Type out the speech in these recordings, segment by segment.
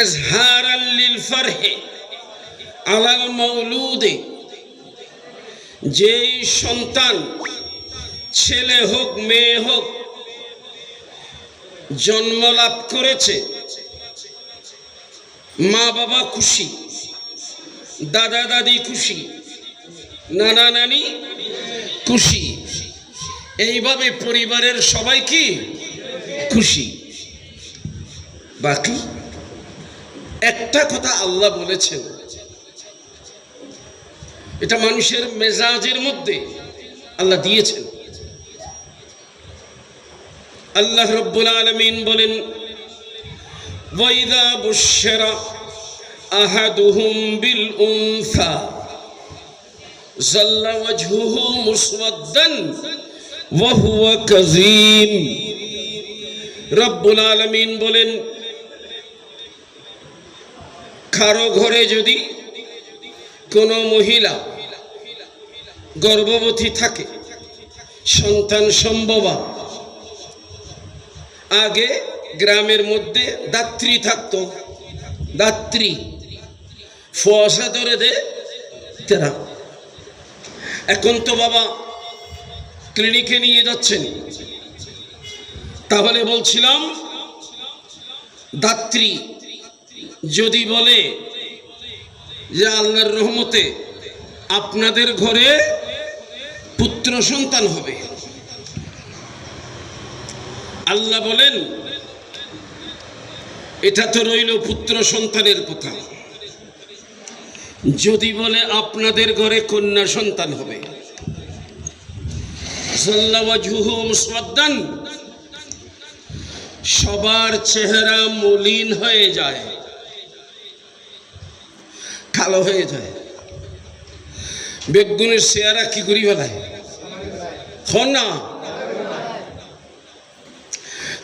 ইজহারাল লিল ফারহি আলাল মাউলুদে, যেই সন্তান ছেলে হোক মেয়ে হোক জন্ম লাভ করেছে, মা বাবা খুশি, দাদা দাদি খুশি, নানা নানি খুশি, এইভাবে পরিবারের সবাই কি খুশি। বাকি একটা কথা আল্লাহ বলেছেন, এটা মানুষের মেজাজের মধ্যে আল্লাহ দিয়েছেন। আল্লাহ রাব্বুল আলামিন বলেন, ওয়াইদা বুশশিরা আহাদুহুম বিল উনসা যাল্লা ওয়াজহুহু মুসওয়াদ্দান ওয়া হুয়া কাযীম। রাব্বুল আলামিন বলেন, কারো ঘরে যদি কোনো মহিলা গর্ভবতী থাকে, সন্তান সম্ভবা, আগে গ্রামের মধ্যে দাত্রী থাকতো, দাত্রী ফসা ধরে দে তেরা। এখন তো বাবা ক্লিনিকে নিয়ে যাচ্ছেন, তাহলে বলছিলাম দাত্রী যদি বলে যে আল্লাহর রহমতে আপনাদের ঘরে পুত্র সন্তান হবে, আল্লাহ বলেন এটা তো রইল পুত্র সন্তানের কথা। যদি বলে আপনাদের ঘরে কন্যা সন্তান হবে, সবার চেহারা মলিন হয়ে যায়, কালো হয়ে যায়। বেগুনের চেহারা কি করি ফেলায় হন না,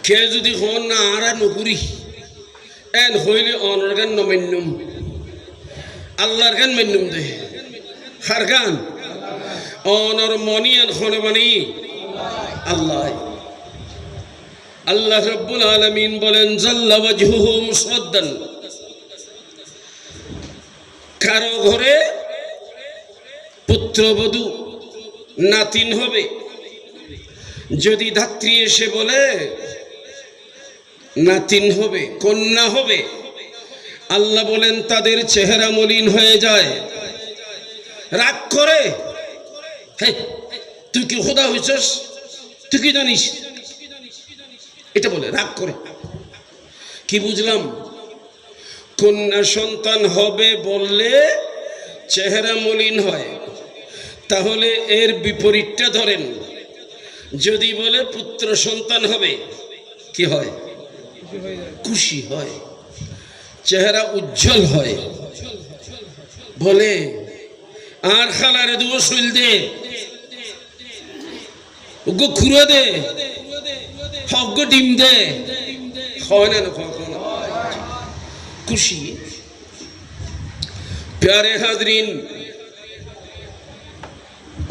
কে যদি হন না আরা নকরি এন হইলে অনর গান নমান্যম, আল্লাহর গান মান্যম দে, হার গান অনর মনি এন খনে বানি আল্লাহ। আল্লাহ রাব্বুল আলামিন বলেন, জাল্লা ওয়াজহুহু মুসওয়াদ্দান, কারো ঘরে পুত্রবধূ নাতিন হবে, যদি ধাত্রী এসে বলে নাতিন হবে, কন্যা হবে, আল্লাহ বলেন তাদের চেহারা মলিন হয়ে যায়, রাগ করে। তুই কি খোদা হইছস, তুই কি জানিস, এটা বলে রাগ করে। কি বুঝলাম? কন্যা সন্তান হবে বললে চেহারা মলিন হয়, তাহলে এর বিপরীতটা ধরেন, যদি বলে পুত্র সন্তান হবে কি হয়? খুশি হয়, চেহারা উজ্জ্বল হয়। বলে আর খালারে দুটো শৈল দে, ওগো খুঁড়ো দে, হগ্গ ডিম দে, হয় না খুশি। প্যারে হাজরিন,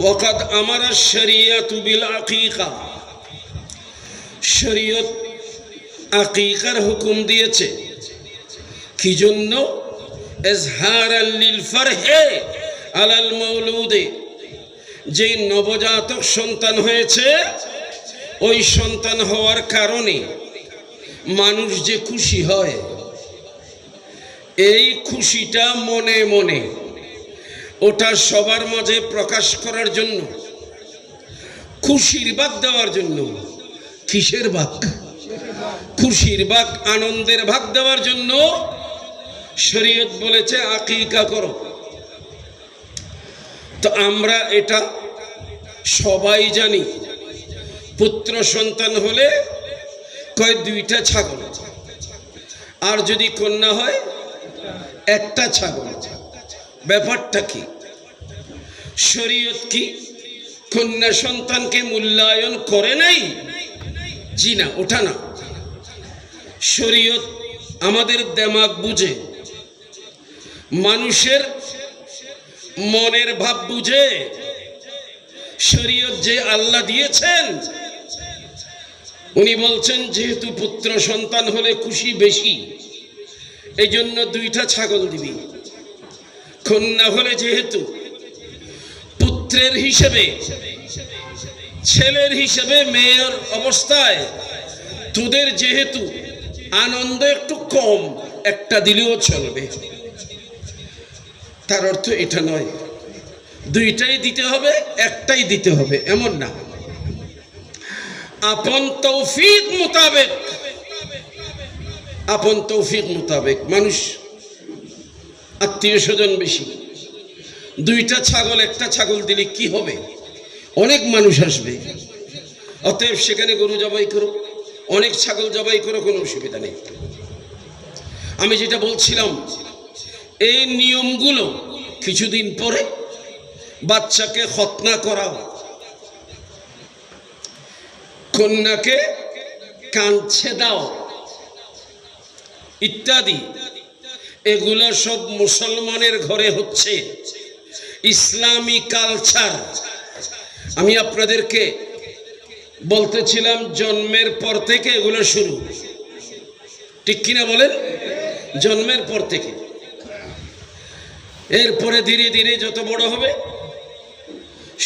ওয়াকাদ আমারা শরিয়াতু বিল আকিকা, শরীয়ত আকিকার হুকুম দিয়েছে। কি জন্য? ইজহারাল লিল ফারহি আলাল মাউলুদে, যে নবজাতক সন্তান হয়েছে, ওই সন্তান হওয়ার কারণে মানুষ যে খুশি হয়, এই খুশিটা মনে মনে ওটা সবার মাঝে প্রকাশ করার জন্য, খুশির ভাগ দেওয়ার জন্য। কিসের ভাগ? খুশির ভাগ, আনন্দের ভাগ দেওয়ার জন্য শরীয়ত বলেছে আকিকা করো। তো আমরা এটা সবাই জানি, পুত্র সন্তান হলে কয় দুইটা ছাগল, আর যদি কন্যা হয় একটা ছাগল। ব্যাপারটা কি? শরীয়ত কি কন্যা সন্তানকে মূল্যায়ন করে নাই? জি না, ওটা না। শরীয়ত আমাদের দেমাগ বুঝে, মানুষের মনের ভাব বুঝে। শরীয়ত যে আল্লাহ দিয়েছেন, উনি বলছেন যেহেতু পুত্র সন্তান হলে খুশি বেশি, এই জন্য 2টা ছাগল দিবি। কন্যা হলে যেহেতু পুত্রের হিসেবে, ছেলের হিসেবে মেয়ের অবস্থায় তোদের যেহেতু আনন্দ একটু কম, একটা দিলেও চলবে। তার অর্থ এটা নয় 2টাই দিতে হবে, একটাই দিতে হবে, এমন না। আপন তৌফিক মোতাবেক, আপন তৌফিক মোতাবেক। মানুষ আত্মীয় স্বজন বেশি, 2টা ছাগল, একটা ছাগল দিলে কি হবে? অনেক মানুষ আসবে। অতএব সেখানে গরু জবাই করো, অনেক ছাগল জবাই করো, কোনো অসুবিধা নেই। আমি যেটা বলছিলাম, এই নিয়মগুলো কিছুদিন পরে বাচ্চাকে খতনা করাও, কন্যাকে কাঁদছে দাও ইত্যাদি, এগুলো সব মুসলমানের ঘরে হচ্ছে, ইসলামী কালচার। আমি আপনাদেরকে বলতেছিলাম জন্মের পর থেকে এগুলো শুরু, ঠিক কিনা বলেন? জন্মের পর থেকে। এরপরে ধীরে ধীরে যত বড় হবে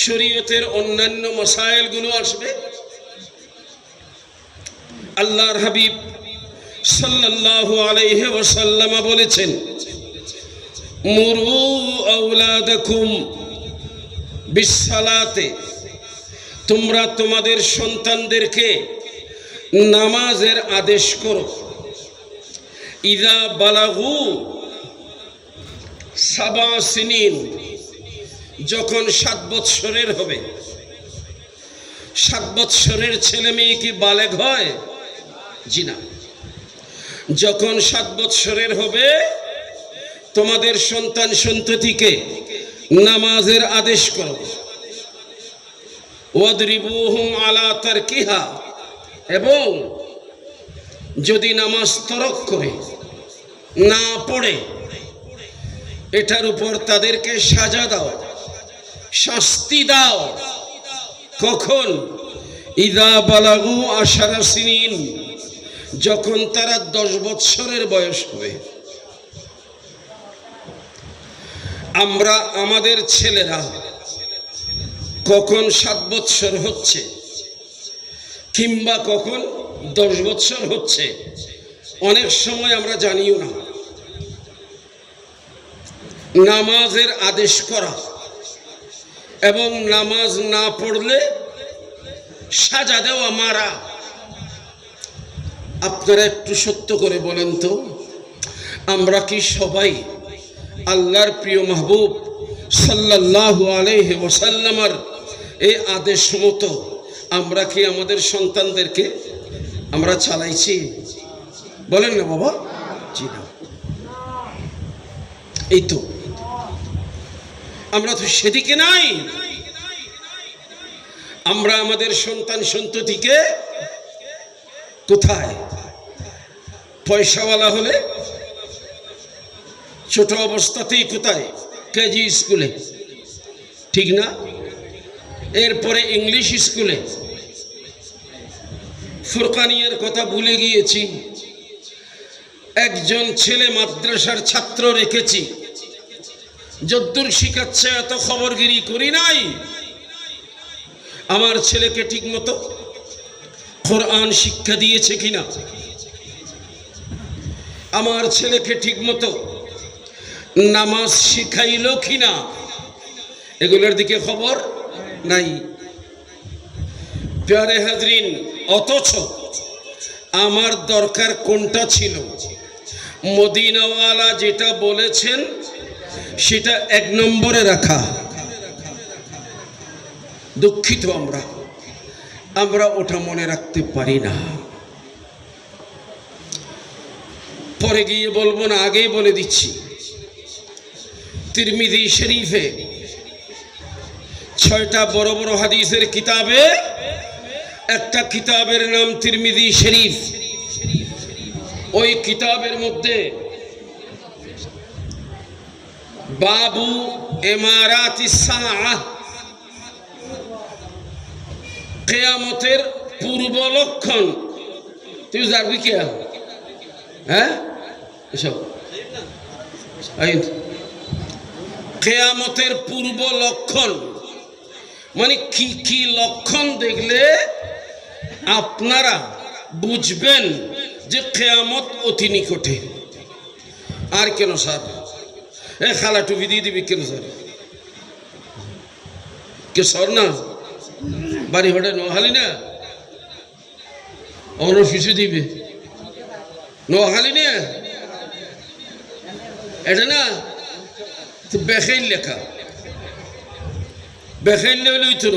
শরীয়তের অন্যান্য মাসাইলগুলো আসবে। আল্লাহর হাবিব সাল্লাল্লাহু আলাইহি ওয়াসাল্লাম বলেছেন, মুরু আওলাদাকুম বিসসালাতে, তোমরা তোমাদের সন্তানদেরকে নামাজের আদেশ করো। ইযা বালাগু সাবা সিনিন, যখন 7 বৎসরের হবে। 7 বৎসরের ছেলে মেয়ে কি বালেগ হয়? জি না। যখন 7 বৎসরের হবে তোমাদের সন্তান সন্ততিকে নামাজের আদেশ করো। ওয়াদরিবুহুম আলা তারকিহা, এবং যদি নামাজ তরক করে না পড়ে এটার উপর তাদেরকে সাজা দাও, শাস্তি দাও। কখন? ইযা বালাগু 10 সিনিন, যখন তারা 10 বৎসরের বয়স হবে। আমরা আমাদের ছেলেরা কখন 7 বৎসর হচ্ছে কিংবা কখন 10 বৎসর হচ্ছে অনেক সময় আমরা জানিও না। নামাজের আদেশ করা এবং নামাজ না পড়লে সাজা দেওয়া, মারা। আপনারা একটু সত্য করে বলেন তো, আমরা কি সবাই আল্লাহর প্রিয় মাহবুব সাল্লাল্লাহু আলাইহি ওয়াসাল্লামের এই আদেশ মতো আমরা কি আমাদের সন্তানদেরকে আমরা চালাইছি? বলেন না বাবা? জি না। এই তো আমরা তো সেদিকে নাই। আমরা আমাদের সন্তান সন্ততিকে কোথায়? পয়সাওয়ালা হলে ছোট অবস্থাতেই কোথায়? কেজি স্কুলে, ঠিক না? এরপরে ইংলিশ স্কুলে। ফুরকানিয়ার কথা ভুলে গিয়েছি, একজন ছেলে মাদ্রাসার ছাত্র রেখেছি, যদ্দূর শিখাচ্ছে এত খবরগিরি করি নাই। আমার ছেলেকে ঠিক মতো কোরআন শিক্ষা দিয়েছে কিনা, আমার ছেলেকে ঠিক মতো নামাজ শিখাইল কিনা, এগুলোর দিকে খবর নাই। প্যারে হাজরিন, অথচ আমার দরকার কোনটা ছিল? মদিনাওয়ালা যেটা বলেছেন সেটা 1 নম্বরে রাখা। দুঃখিত, আমরা ওটা মনে রাখতে পারি না। পরে গিয়ে বলবো না, আগেই বলে দিচ্ছি। তিরমিজি শরীফে 6টা বড় বড় হাদিসের কিতাবে একটা কিতাবের নাম তিরমিজি শরীফ। ওই কিতাবের মধ্যে বাবু ইমারাতিস সাআহ, কিয়ামতের পূর্ব লক্ষণ। তুই জানবি কি? হ্যাঁ, এসব কিয়ামতের পূর্ব লক্ষণ মানে কি কি লক্ষণ দেখলে আপনারা বুঝবেন যে কিয়ামত অতি নিকটে? আর কেন স্যার খালা টুপি দিয়ে দিবি কেন স্যার? কে সর না বাড়ি হঠাৎ নোয়াখালী না অন্য শিশু দিবে নোয়াখালী না এটা না বেখাইল লেখা বেখাইল লেখলেই তো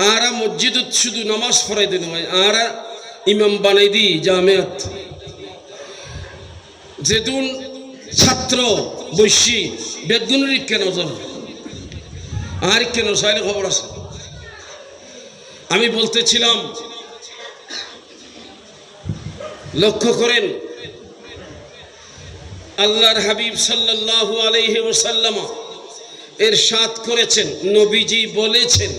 আর মসজিদ শুধু নামাজ পড়াই দিন হয় আর ইমাম বানাই দি জামেয়াত যেদিন ছাত্র বৈশী বেদগুনের কেন আর কেন সাইলে খবর আছে। আমি বলতেছিলাম লক্ষ্য করেন আল্লাহর হাবিব সাল্লাল্লাহু আলাইহি ওয়াসাল্লাম ইরশাদ করেছেন, নবীজি বলেছেন,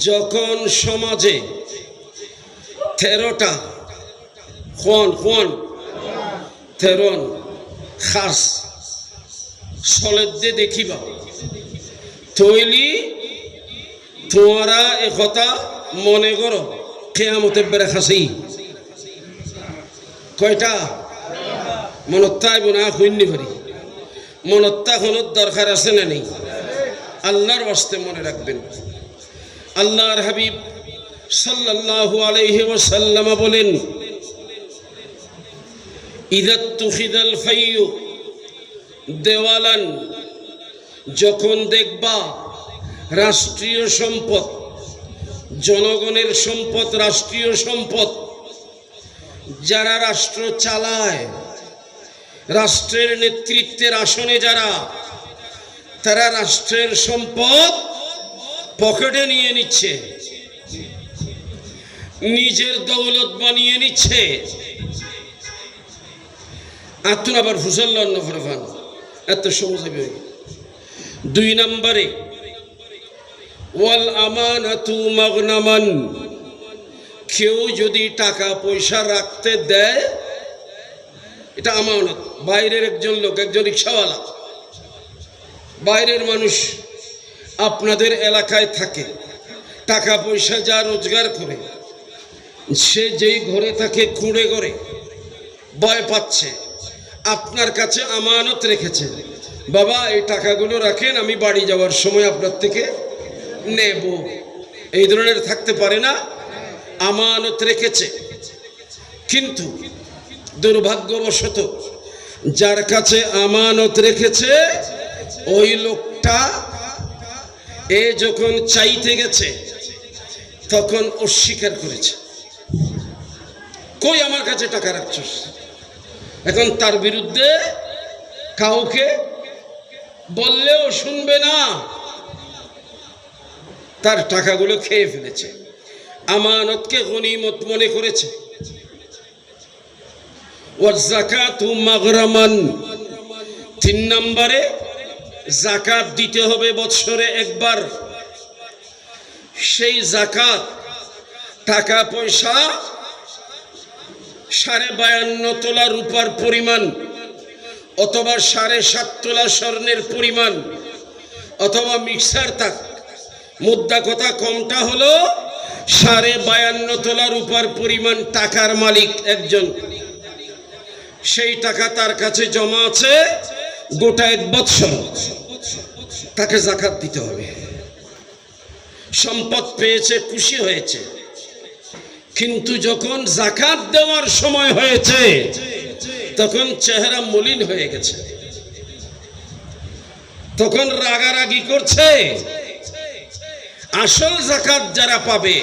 যখন সমাজে 13টা খাস সলেদে দেখিবা তৈলি তোমরা একথা মনে করো কিয়ামতের বেড়া খাসি কয়টা মনত্তাই বোনা হইনি পারি মনত্তা হনোর দরকার আছে না নেই? আল্লাহর ওয়াস্তে মনে রাখবেন। আল্লাহর হাবিব সাল্লাল্লাহু আলাইহি ওয়াসাল্লাম বলেন, ইযা তুখিদাল ফাইয়ু দেওয়ালান, যখন দেখবা রাষ্ট্রীয় সম্পদ, জনগণের সম্পদ, রাষ্ট্রীয় সম্পদ, যারা রাষ্ট্র চালায়, রাষ্ট্রের নেতৃত্বের আসনে যারা, তারা রাষ্ট্রের সম্পদ পকেটে নিয়ে নিচ্ছে, নিজের দৌলত বানিয়ে নিচ্ছে। আতুন আবার ফুসল্লান্ন ফরফান এত সহজ হবে। 2 নম্বরে ওয়াল আমানাতু মাগনামান, কেউ যদি টাকা পয়সা রাখতে দেয়, এটা আমানত। বাইরের একজন লোক, একজন রিক্সাওয়ালা, বাইরের মানুষ আপনাদের এলাকায় থাকে, টাকা পয়সা যা রোজগার করে, সে যেই ঘরে থাকে খুঁড়ে ঘরে ভয় পাচ্ছে, আপনার কাছে আমানত রেখেছে, বাবা এই টাকাগুলো রাখেন, আমি বাড়ি যাওয়ার সময় আপনার থেকে নেব। এই ধরনের থাকতে পারে না? আমানত রেখেছে। কিন্তু দুর্ভাগ্যবশত যার কাছে আমানত রেখেছে ওই লোকটা যখন চাইতে গেছে তখন অস্বীকার করেছে, কই আমার কাছে টাকা রাখছস। এখন তার বিরুদ্ধে কাউকে বললেও শুনবে না, তার টাকাগুলো খেয়ে ফেলেছে, আমানতকে গনিমত মনে করেছে। ওয়াযাকাতু মাগরামান, 3 নম্বরে যাকাত দিতে হবে বৎসরে একবার। সেই যাকাত টাকা পয়সা 52.5 তোলা রূপার পরিমাণ, অথবা 7.5 তোলা স্বর্ণের পরিমাণ, অথবা মিক্সার তাক, মুদ্রা কথা কমটা হলো 52.5 তোলা রূপার পরিমাণ টাকার মালিক একজন, সেই টাকা তার কাছে জমা আছে গোটা 1 বৎসর, তাকে যাকাত দিতে হবে। সম্পদ পেয়েছে, খুশি হয়েছে, কিন্তু যখন যাকাত দেওয়ার সময় হয়েছে তখন চেহারা মলিন হয়ে গেছে, তখন রাগারাগি করছে। আসল যাকাত যারা পাবে,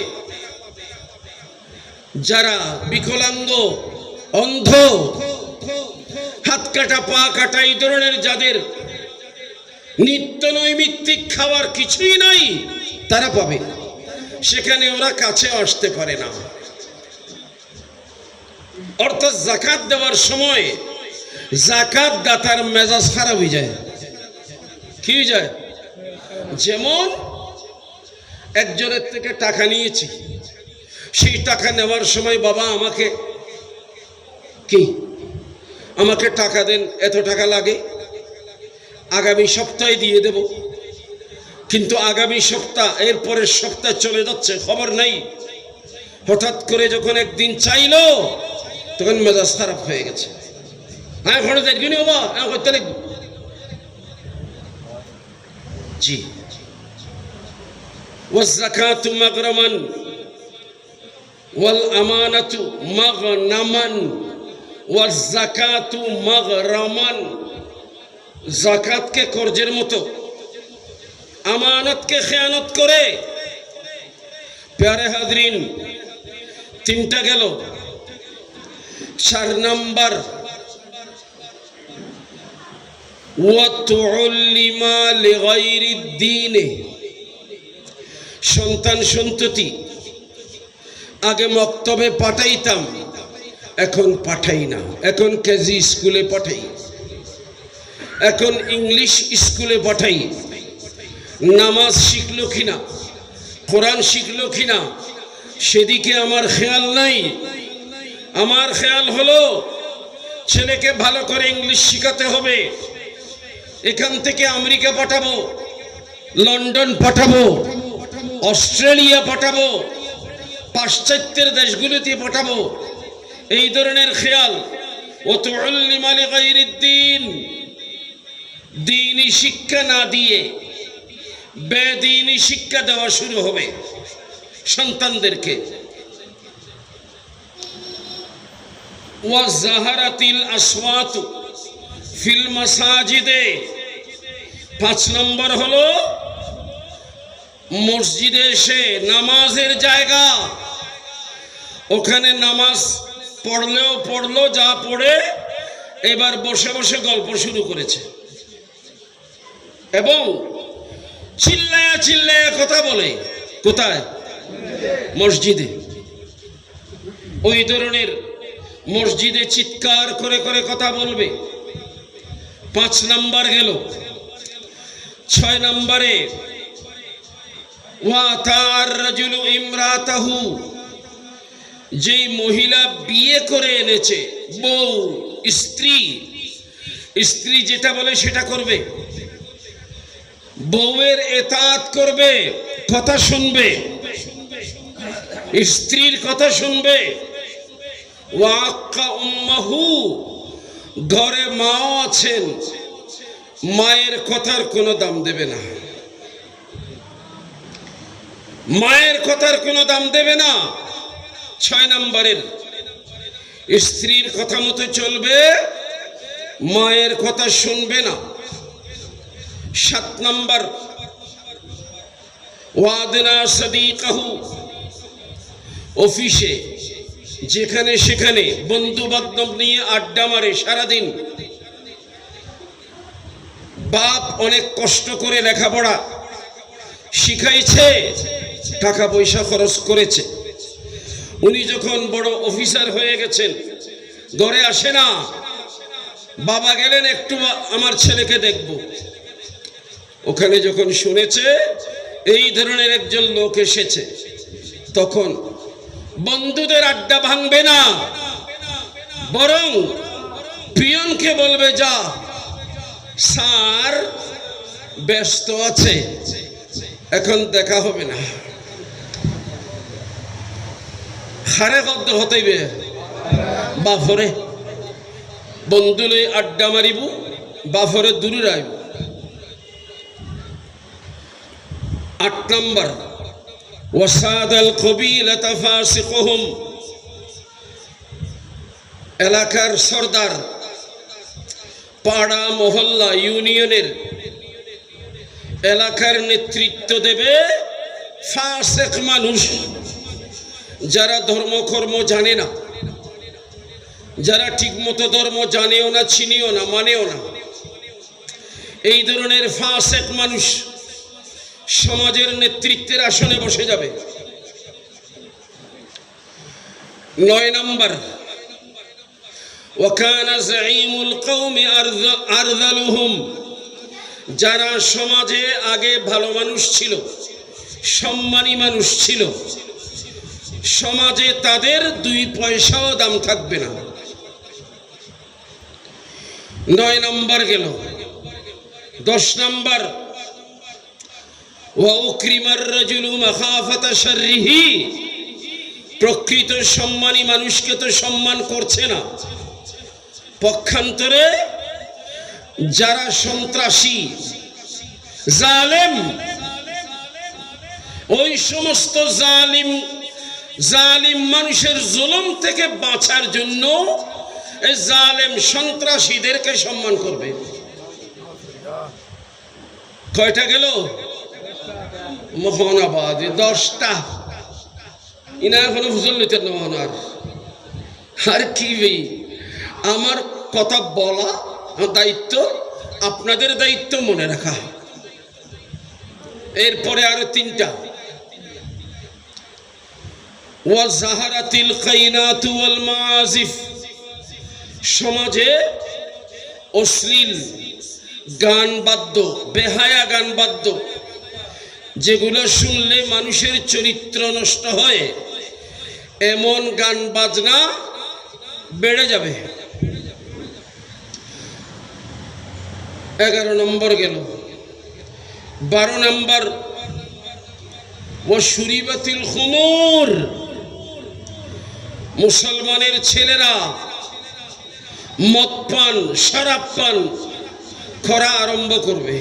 যারা বিকলাঙ্গ, অন্ধ, হাত কাটা পা কাটা, এই ধরনের যাদের নিত্য নৈমিত্তিক খাওয়ার কিছুই নাই, তারা পাবে। সেখানে ওরা কাছে আসতে পারে না। অর্থাৎ যাকাত দেওয়ার সময় যাকাত দাতার মেজাজ খারাপ হয়ে যায়। কি হয়ে যায়? যেমন একজনের থেকে টাকা নিয়েছি, সেই টাকা নেওয়ার সময় বাবা আমাকে কি আমাকে টাকা দেন, এত টাকা লাগে, আগামী সপ্তাহে দিয়ে দেব। কিন্তু আগামী সপ্তাহ, এর পরের সপ্তাহ চলে যাচ্ছে, খবর নাই। হঠাৎ করে যখন একদিন চাইলো, তখন মেজাজ খারাপ হয়ে গেছে। হ্যাঁ, ঘরে দেখবি বাবা, হ্যাঁ করতে লিখবো। জি, والزكاة مغرما والأمانة مغنما والزكاة مغرما। জাকাতকে কর্জের মতো, আমানতকে খেয়ানত করে। প্যারে হাজরিন, তিনটা গেল। 4 নাম্বার ওয়াতুল্লিমা লিগাইরিদ দ্বীনে। সন্তান সন্ততি আগে মক্তবে পাঠাইতাম, এখন পাঠাই না। এখন কেজি স্কুলে পাঠাই, এখন ইংলিশ স্কুলে পাঠাই। নামাজ শিখলো কিনা, কোরআন শিখলো কিনা, সেদিকে আমার খেয়াল নাই। আমার খেয়াল হলো ছেলেকে ভালো করে ইংলিশ শিখাতে হবে। এখান থেকে আমেরিকা পাঠাবো, লন্ডন পাঠাবো, অস্ট্রেলিয়া পাঠাবো, পাশ্চাত্যের দেশগুলোতে পাঠাবো, এই ধরনের খেয়াল। ওয়াতুল্লিমা লিগাইরিদ দ্বীন, দ্বীনি শিক্ষা না দিয়ে বেদ্বীনি শিক্ষা দেওয়া শুরু হবে সন্তানদেরকে। ওয়াজাহারাতিল আসওয়াতু ফিল মাসাজিদে। 5 নম্বর হলো মসজিদে এসে নামাজের জায়গা, ওখানে নামাজ পড়লো, যা পড়ে এবার বসে বসে গল্প শুরু করেছে এবং চিল্লায়া চিল্লায়া কথা বলে। কোথায়? মসজিদে। ওই ধরনের মসজিদে চিৎকার করে করে কথা বলবে। 5 নাম্বার গেল। 6 নম্বরে ওয়াতার রাজুলু ইমরাতাহু, যেই মহিলা বিয়ে করে এনেছে, বউ, স্ত্রী যেটা বলে সেটা করবে। বউয়ের এতাত করবে, কথা শুনবে, স্ত্রীর কথা শুনবে। ওয়াক্কা উম্মাহু, ঘরে মাও আছেন, মায়ের কথার কোনো দাম দেবে না, মায়ের কথার কোনো দাম দেবে না। 6 নম্বরের স্ত্রীর কথা মতো চলবে, মায়ের কথা শুনবে না। 7 নম্বর ওয়াদনা সাদিকাহু, অফিসে যেখানে সেখানে বন্ধু বান্ধব নিয়ে আড্ডা মারে সারাদিন। বাপ অনেক কষ্ট করে লেখাপড়া শিখাইছে, টাকা পয়সা খরচ করেছে। উনি যখন বড় অফিসার হয়ে গেছেন, ঘরে আসে না। বাবা গেলেন একটু আমার ছেলেকে দেখব। ওখানে যখন শুনেছে এই ধরনের একজন লোক এসেছে, তখন বন্ধুদের আড্ডা ভাঙবে না, বরং পিয়নকে বলবে, যা স্যার ব্যস্ত আছে, এখন দেখা হবে না। হারে কদ্দ হতেইবে বাফরে বন্ধুলে আড্ডা মারিব, বাফরে দূরে রাইব। 8 নম্বর ওয়াসাদাল কবিলাতা ফাসিকুহুম, এলাকার সরদার, পাড়া মহল্লা ইউনিয়নের এলাকার নেতৃত্ব দেবে ফাসিক মানুষ, যারা ধর্মকর্ম জানে না, যারা ঠিকমতো ধর্ম জানেও না, চিনিও না, মানেও না। এই ধরনের ফাসিক মানুষ সমাজের নেতৃত্বের আসনে বসে যাবে। 9 নম্বর ওয়াকানা যাঈমুল কওমি আরযালুহুম, যারা সমাজে আগে ভালো মানুষ ছিল, সম্মানী মানুষ ছিল, সমাজে তাদের 2 পয়সাও দাম থাকবে না। 9 নম্বর গেল। 10 নম্বর, ওয়া উকরিমার রাজুলু মাখাফাতা শাররিহি, প্রকৃত সম্মানী মানুষকে তো সম্মান করছে না, পক্ষান্তরে যারা সন্ত্রাসী জালেম, ওই সমস্ত জালিম মানুষের জুলুম থেকে বাঁচার জন্য এই জালেম সন্ত্রাসীদেরকে সম্মান করবে। কয়টা গেল? মোহনাবাদে 10টা। ইনা এখনো ফুজল নিতেন না মোহনার। আর কি ভাই, আমার কথা বলা দায়িত্ব, আপনাদের দায়িত্ব মনে রাখা। এরপরে আরো 3টা, ওয়া জাহারাতিল কাইনাতু ওয়াল মাআজিফ, সমাজে অশ্লীল গান বাদ্য, বেহায়া গান বাদ্য, যেগুলো শুনলে মানুষের চরিত্র নষ্ট হয়, এমন গান বাজনা বেড়ে যাবে। 11 নম্বর গেল। 12 নম্বর, ওয়া শুরিবাতিল খুমুর, মুসলমানের ছেলেরা মদ পান, শরাব পান করা আরম্ভ করবে।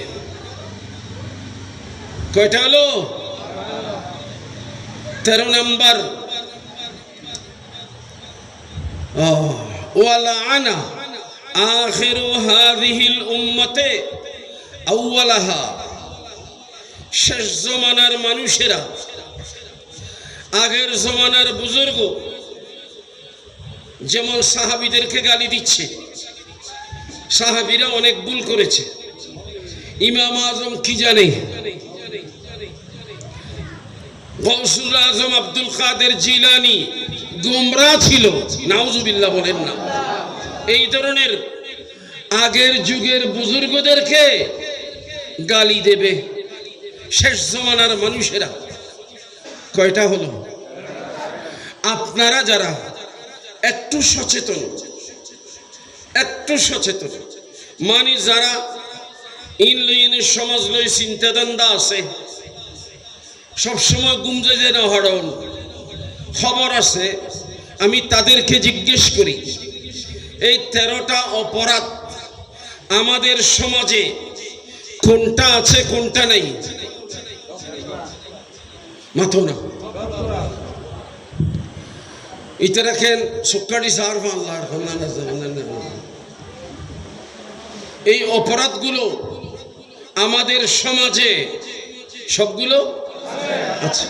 কয়টা হলো? 13 নম্বর, ওয়া লাআনা আখিরু হাযিহিল উম্মতে আউওয়ালাহা, শেষ জমানার মানুষেরা, আগের জমানার বুজুর্গ যেমন সাহাবীদেরকে গালি দিচ্ছে, সাহাবীরা অনেক ভুল করেছে। ইমাম আজম কি জানে, গৌসুল আজম আব্দুল কাদের জিলানী গোমরা ছিল, নাউজুবিল্লাহ বলেন না। এই ধরনের আগের যুগের বুজুর্গদেরকে গালি দেবে শেষ জমানার মানুষেরা। কয়টা হলো? আপনারা যারা একটু সচেতন, মানে যারা ইনলইনের সমাজ লই চিন্তাদান্দা আছে, সবসময় গুমজে যে না হরণ খবর আছে, আমি তাদেরকে জিজ্ঞেস করি, এই 13টা অপরাধ আমাদের সমাজে কোনটা আছে কোনটা নাই? মাথো না এটা রাখেন। সুক্কারি সার আল্লাহর, এই অপরাধগুলো আমাদের সমাজে সবগুলো আছে।